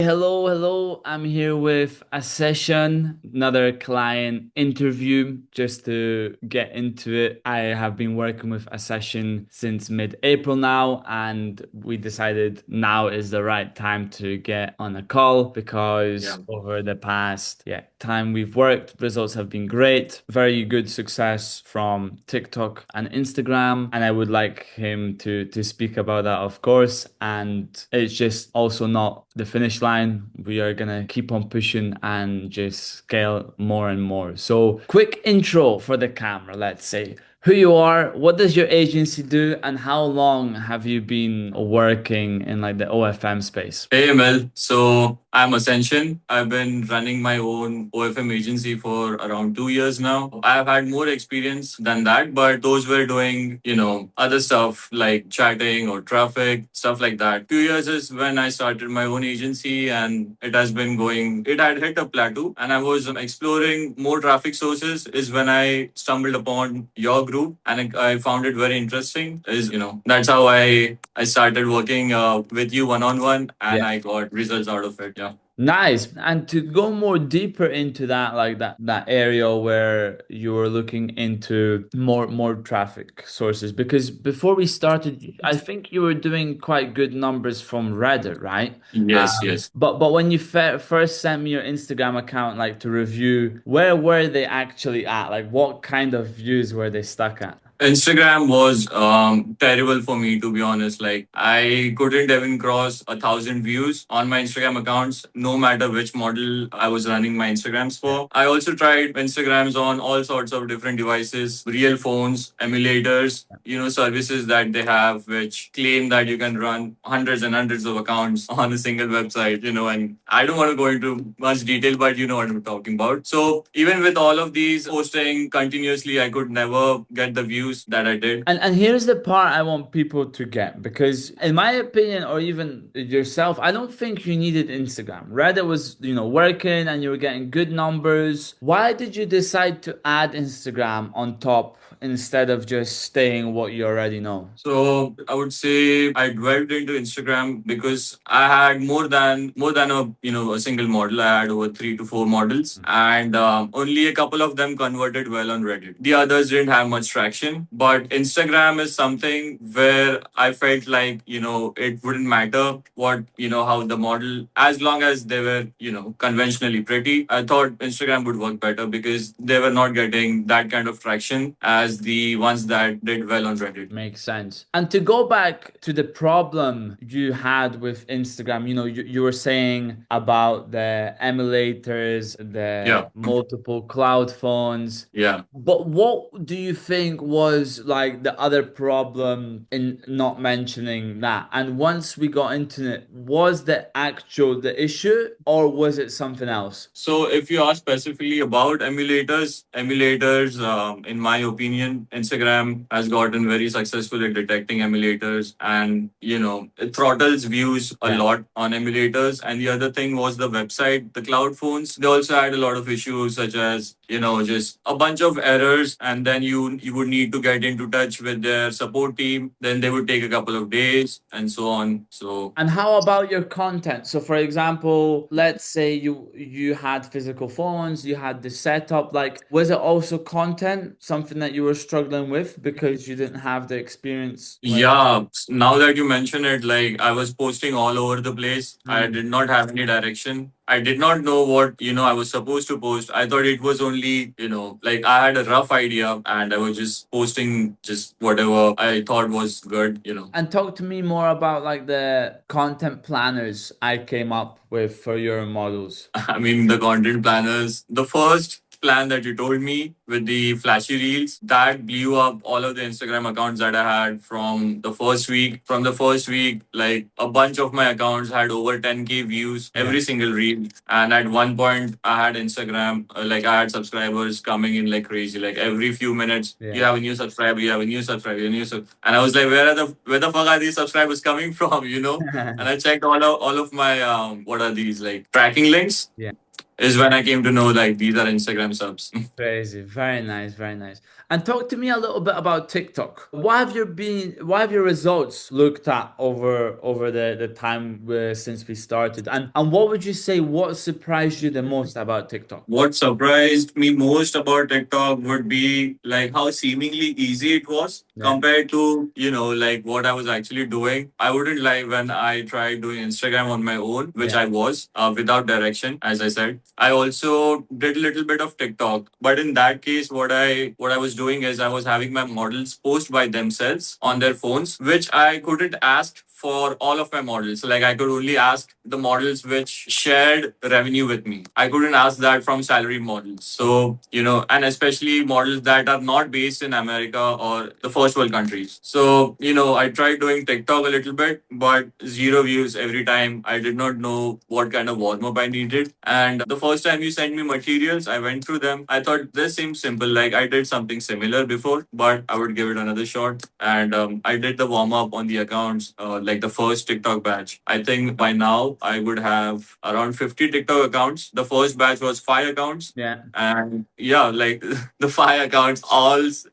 hello. I'm here with a session, another client interview. Just to get into it, I have been working with a session since mid-April now, and we decided now is the right time to get on a call because Yeah. over the past time we've worked, results have been great, very good success from TikTok and Instagram, and I would like him to speak about that, of course. And it's just also not the finish line. We are gonna keep on pushing and just scale more and more. So, quick intro for the camera, let's say. Who you are, what does your agency do, and how long have you been working in like the OFM space? Hey, Mel. So I'm Ascension. I've been running my own OFM agency for around 2 years now. I've had more experience than that, but those were doing, other stuff like chatting or traffic, stuff like that. 2 years is when I started my own agency and it has been going, it had hit a plateau and I was exploring more traffic sources is when I stumbled upon your group and I found it very interesting. That's how I started working with you one on one, and I got results out of it. Yeah. Nice. And to go more deeper into that, like that area where you were looking into more traffic sources, because before we started, I think you were doing quite good numbers from Reddit, right? Yes. Yes. But when you first sent me your Instagram account, like to review, where were they actually at? Like, what kind of views were they stuck at? Instagram was terrible for me, to be honest. Like I couldn't even cross 1,000 views on my Instagram accounts, no matter which model I was running my Instagrams Yeah. for. I also tried Instagrams on all sorts of different devices, real phones, emulators, services that they have which claim that you can run hundreds and hundreds of accounts on a single website, and I don't want to go into much detail, but you know what I'm talking about. So even with all of these posting continuously, I could never get the views that I did. And here's the part I want people to get, because in my opinion, or even yourself, I don't think you needed Instagram. Reddit was, working and you were getting good numbers. Why did you decide to add Instagram on top instead of just staying what you already know? So I would say I dwelled into Instagram because I had more than a single model. I had over 3 to 4 models, and only a couple of them converted well on Reddit. The others didn't have much traction. But Instagram is something where I felt like it wouldn't matter what how the model, as long as they were conventionally pretty. I thought Instagram would work better because they were not getting that kind of traction as the ones that did well on Reddit. Makes sense. And to go back to the problem you had with Instagram, you were saying about the emulators, the Yeah. multiple cloud phones. Yeah. But what do you think was like the other problem in not mentioning that? And once we got into it, was the issue, or was it something else? So if you ask specifically about emulators, in my opinion, Instagram has gotten very successful at detecting emulators, and it throttles views a Yeah. lot on emulators. And the other thing was the website, the cloud phones. They also had a lot of issues, such as just a bunch of errors, and then you would need to get into touch with their support team. Then they would take a couple of days, and so on. So And how about your content? So for example, let's say you had physical phones, you had the setup, like was it also content something that you were struggling with because you didn't have the experience when yeah, now that you mention it, like I was posting all over the place. I Mm. did not have any direction. I did not know what, I was supposed to post. I thought it was only, like I had a rough idea and I was just posting just whatever I thought was good. And talk to me more about like the content planners I came up with for your models. I mean, the content planners, the first plan that you told me with the flashy reels, that blew up all of the Instagram accounts that I had from the first week. From the first week, like a bunch of my accounts had over 10K views, Yeah. every single reel. And at one point, I had Instagram, like I had subscribers coming in like crazy. Like every few minutes, you Yeah. have a new subscriber, you have a new subscriber, a new sub. And I was like, where the fuck are these subscribers coming from? And I checked all of my what are these like tracking links. Yeah. is when I came to know like these are Instagram subs. Crazy. Very nice, very nice. And talk to me a little bit about TikTok. What have your results looked at over the time since we started? And what would you say what surprised you the most about TikTok? What surprised me most about TikTok would be like how seemingly easy it was Yeah. compared to, like what I was actually doing. I wouldn't lie when I tried doing Instagram on my own, which Yeah. I was without direction, as I said. I also did a little bit of TikTok, but in that case, what I was doing is I was having my models post by themselves on their phones, which I couldn't ask for all of my models. Like I could only ask the models which shared revenue with me. I couldn't ask that from salary models. So, and especially models that are not based in America or the first world countries. So, I tried doing TikTok a little bit, but zero views every time. I did not know what kind of warm up I needed. And the first time you sent me materials, I went through them. I thought this seems simple. Like I did something similar before, but I would give it another shot. And I did the warm up on the accounts, like the first TikTok batch. I think by now I would have around 50 TikTok accounts. The first batch was 5 accounts. Yeah. And yeah, like the 5 accounts,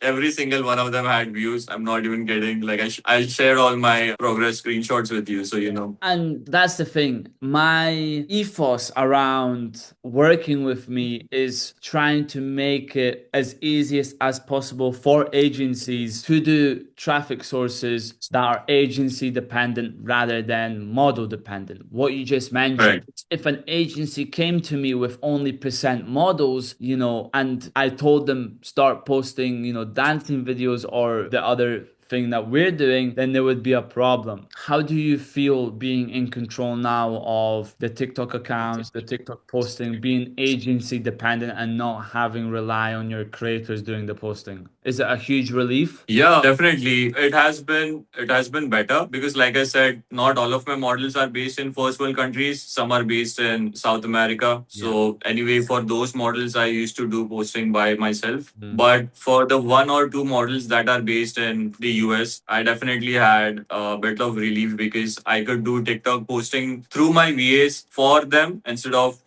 every single one of them had views. I'm not even kidding. Like I shared all my progress screenshots with you, so you know. And that's the thing. My ethos around working with me is trying to make it as easy as possible for agencies to do traffic sources that are agency dependent rather than model dependent. What you just mentioned. Right. If an agency came to me with only percent models, and I told them start posting, dancing videos or the other thing that we're doing, then there would be a problem. How do you feel being in control now of the TikTok accounts, the TikTok posting, being agency dependent and not having rely on your creators doing the posting? Is it a huge relief? Yeah, definitely. It has been better because like I said, not all of my models are based in first world countries. Some are based in South America. Yeah. So anyway, for those models I used to do posting by myself. Mm. But for the one or two models that are based in the US, I definitely had a bit of relief because I could do TikTok posting through my VAs for them instead of,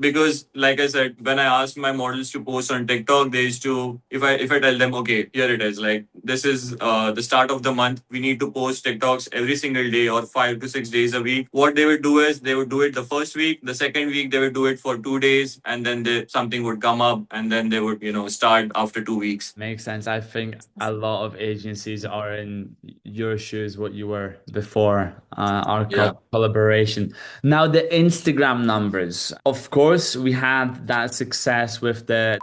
because like I said, when I asked my models to post on TikTok, they used to, if I tell them, okay, here it is, like this is the start of the month, we need to post TikToks every single day or 5 to 6 days a week. What they would do is they would do it the first week, the second week they would do it for 2 days, and then something would come up, and then they would, start after 2 weeks. Makes sense. I think a lot of agencies are in your shoes, what you were before our Yeah. collaboration. Now, the Instagram numbers. Of course, we had that success with the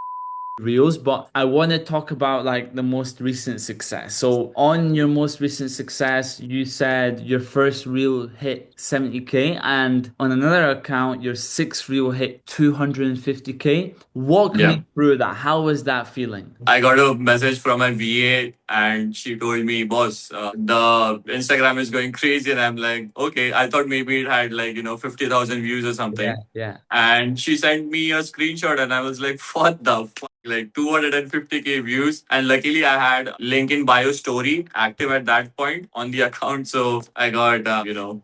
reels, but I want to talk about like the most recent success. So on your most recent success, you said your first reel hit 70K, and on another account, your sixth reel hit 250K. Walk Yeah. me through that. How was that feeling? I got a message from my VA and she told me, boss, the Instagram is going crazy. And I'm like, okay, I thought maybe it had like, 50,000 views or Yeah, something. yeah. And she sent me a screenshot and I was like, what the fuck? Like 250K views. And luckily I had link in bio story active at that point on the account. So I got,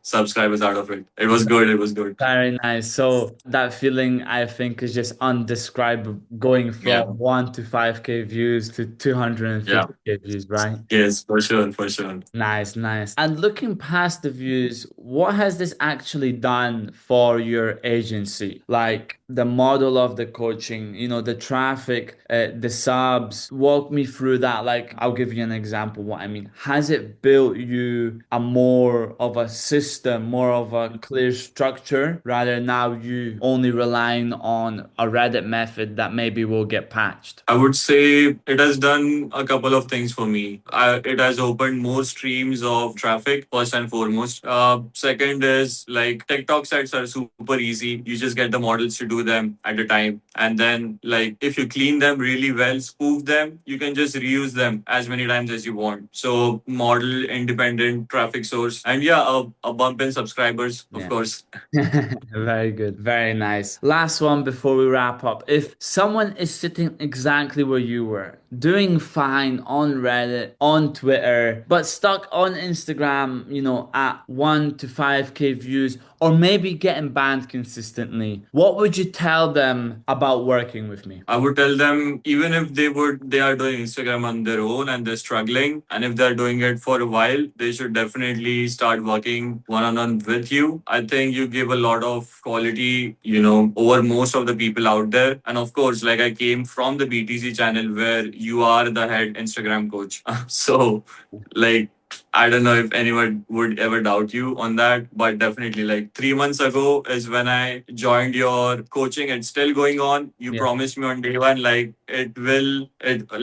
subscribers out of it. It was good. It was good. Very nice. So that feeling, I think, is just undescribable, going from Yeah. 1 to 5K views to Yeah. 250K views, right? Yes, for sure. For sure. Nice, nice. And looking past the views, what has this actually done for your agency? Like the model of the coaching, the traffic, the subs. Walk me through that. Like, I'll give you an example what I mean. Has it built you a more of a system, more of a clear structure, rather now you only relying on a Reddit method that maybe will get patched? I would say it has done a couple of things for me. It has opened more streams of traffic, first and foremost. Second is like TikTok sets are super easy. You just get the models to do them at a time. And then, like, if you clean them really well, spoof them, you can just reuse them as many times as you want. So, model independent traffic source. And yeah, a bump in subscribers, of Yeah. course. Very good. Very nice. Last one before we wrap up. If someone is sitting exactly where you were, doing fine on Reddit, on Twitter, but stuck on Instagram, at 1 to 5K views, or maybe getting banned consistently, what would you tell them about working with me? I would tell them, even if they are doing Instagram on their own and they're struggling, and if they're doing it for a while, they should definitely start working one on one with you. I think you give a lot of quality, over most of the people out there. And of course, like I came from the BTC channel where you are the head Instagram coach. So, like, I don't know if anyone would ever doubt you on that, but definitely, like 3 months ago is when I joined your coaching. It's still going on. You Yeah. promised me on day one, like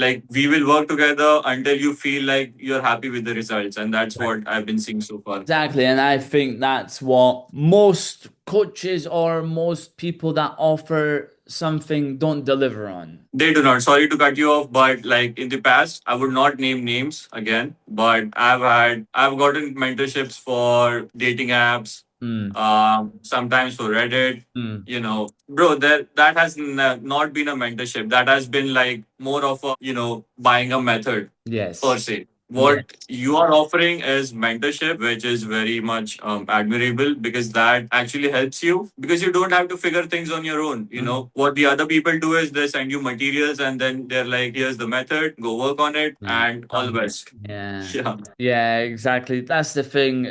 like we will work together until you feel like you're happy with the results, and that's what I've been seeing so far. Exactly, and I think that's what most coaches or most people that offer something don't deliver on. They do not. Sorry to cut you off, but like in the past, I would not name names again, but I've gotten mentorships for dating apps, Mm, sometimes for Reddit. mm, Bro, that has not been a mentorship. That has been like more of a, buying a method per yes. se. Yeah. What you are offering is mentorship, which is very much admirable because that actually helps you because you don't have to figure things on your own. Mhm. What the other people do is they send you materials and then they're like, here's the method, go work on it, Yeah. and all the best. Yeah. Yeah. Yeah, exactly. That's the thing.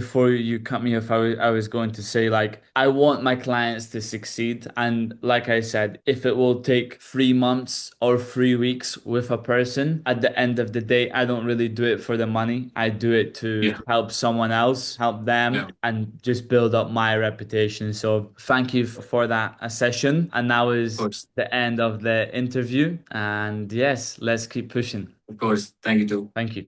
Before you cut me off, I was going to say, like, I want my clients to succeed. And like I said, if it will take 3 months or 3 weeks with a person, at the end of the day, I don't really do it for the money. I do it to Yeah. help someone else, help them, Yeah. and just build up my reputation. So thank you for that session. And that Of was course. the end of the interview. And yes, let's keep pushing. Of course. Thank you too. Thank you.